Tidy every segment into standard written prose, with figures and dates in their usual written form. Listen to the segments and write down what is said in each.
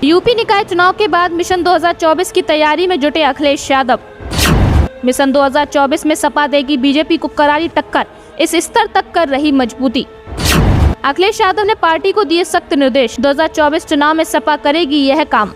UP निकाय चुनाव के बाद मिशन 2024 की तैयारी में जुटे अखिलेश यादव। मिशन 2024 में सपा देगी बीजेपी को करारी टक्कर, इस स्तर तक कर रही मजबूती। अखिलेश यादव ने पार्टी को दिए सख्त निर्देश, 2024 चुनाव में सपा करेगी यह काम।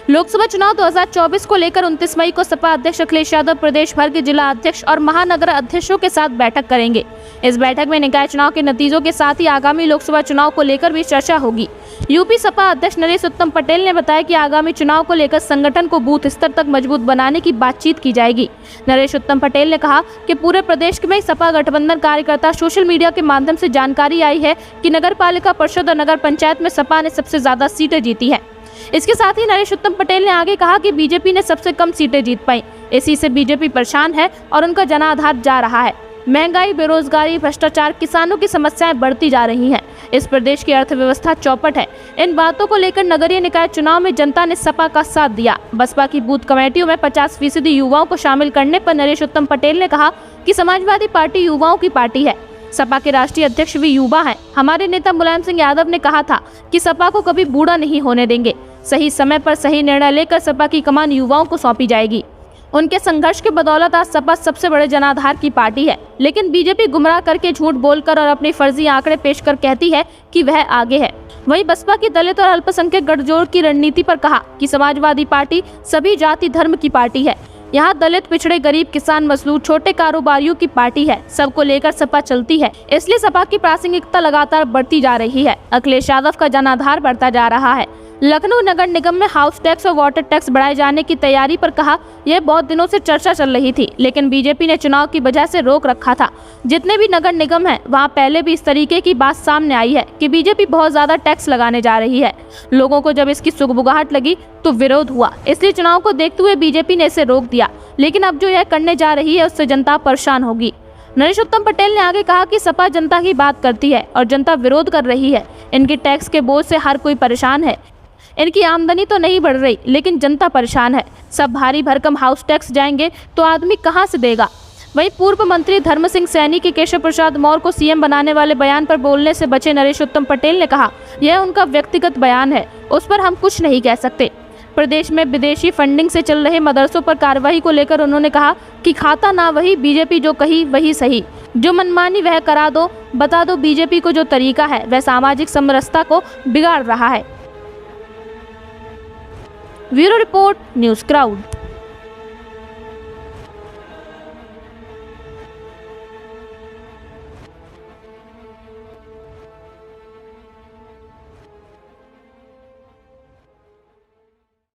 लोकसभा चुनाव 2024 को लेकर 29 मई को सपा अध्यक्ष अखिलेश यादव प्रदेश भर के जिला अध्यक्ष और महानगर अध्यक्षों के साथ बैठक करेंगे। इस बैठक में निकाय चुनाव के नतीजों के साथ ही आगामी लोकसभा चुनाव को लेकर भी चर्चा होगी। यूपी सपा अध्यक्ष नरेश उत्तम पटेल ने बताया कि आगामी चुनाव को लेकर संगठन को बूथ स्तर तक मजबूत बनाने की बातचीत की जाएगी। नरेश उत्तम पटेल ने कहा कि पूरे प्रदेश में सपा गठबंधन कार्यकर्ता सोशल मीडिया के माध्यम से जानकारी आई है कि नगर पालिका परिषद और नगर पंचायत में सपा ने सबसे ज्यादा सीटें जीती है। इसके साथ ही नरेश उत्तम पटेल ने आगे कहा कि बीजेपी ने सबसे कम सीटें जीत पाई, इसी से बीजेपी परेशान है और उनका जनाधार जा रहा है। महंगाई, बेरोजगारी, भ्रष्टाचार, किसानों की समस्याएं बढ़ती जा रही हैं। इस प्रदेश की अर्थव्यवस्था चौपट है। इन बातों को लेकर नगरीय निकाय चुनाव में जनता ने सपा का साथ दिया। बसपा की बूथ कमेटियों में 50% युवाओं को शामिल करने पर नरेश उत्तम पटेल ने कहा कि समाजवादी पार्टी युवाओं की पार्टी है। सपा के राष्ट्रीय अध्यक्ष भी युवा हैं। हमारे नेता मुलायम सिंह यादव ने कहा था कि सपा को कभी बूढ़ा नहीं होने देंगे। सही समय पर सही निर्णय लेकर सपा की कमान युवाओं को सौंपी जाएगी। उनके संघर्ष के बदौलत आज सपा सबसे बड़े जनाधार की पार्टी है, लेकिन बीजेपी गुमराह करके, झूठ बोलकर और अपने फर्जी आंकड़े पेश कर कहती है कि वह आगे है। वहीं बसपा की दलित और अल्पसंख्यक गठजोड़ की रणनीति पर कहा कि समाजवादी पार्टी सभी जाति धर्म की पार्टी है। यहाँ दलित, पिछड़े, गरीब, किसान, मजदूर, छोटे कारोबारियों की पार्टी है। सबको लेकर सपा चलती है, इसलिए सपा की प्रासंगिकता लगातार बढ़ती जा रही है। अखिलेश यादव का जनाधार बढ़ता जा रहा है। लखनऊ नगर निगम में हाउस टैक्स और वाटर टैक्स बढ़ाए जाने की तैयारी पर कहा, यह बहुत दिनों से चर्चा चल रही थी, लेकिन बीजेपी ने चुनाव की वजह से रोक रखा था। जितने भी नगर निगम हैं, वहां पहले भी इस तरीके की बात सामने आई है कि बीजेपी बहुत ज्यादा टैक्स लगाने जा रही है। लोगों को जब इसकी सुगबुगाहट लगी तो विरोध हुआ, इसलिए चुनाव को देखते हुए बीजेपी ने इसे रोक दिया। लेकिन अब जो यह करने जा रही है उससे जनता परेशान होगी। नरेश उत्तम पटेल ने आगे कहा कि सपा जनता की बात करती है और जनता विरोध कर रही है। इनकी टैक्स के बोझ से हर कोई परेशान है। इनकी आमदनी तो नहीं बढ़ रही, लेकिन जनता परेशान है। सब भारी भरकम हाउस टैक्स जाएंगे तो आदमी कहां से देगा। वहीं पूर्व मंत्री धर्म सिंह सैनी के केशव प्रसाद मौर्य को सीएम बनाने वाले बयान पर बोलने से बचे नरेश उत्तम पटेल ने कहा, यह उनका व्यक्तिगत बयान है, उस पर हम कुछ नहीं कह सकते। प्रदेश में विदेशी फंडिंग से चल रहे मदरसों पर कार्रवाई को लेकर उन्होंने कहा कि खाता ना वही, बीजेपी जो कही वही सही, जो मनमानी वह करा दो, बता दो बीजेपी को जो तरीका है वह सामाजिक समरसता को बिगाड़ रहा है। Bureau report, news crowd.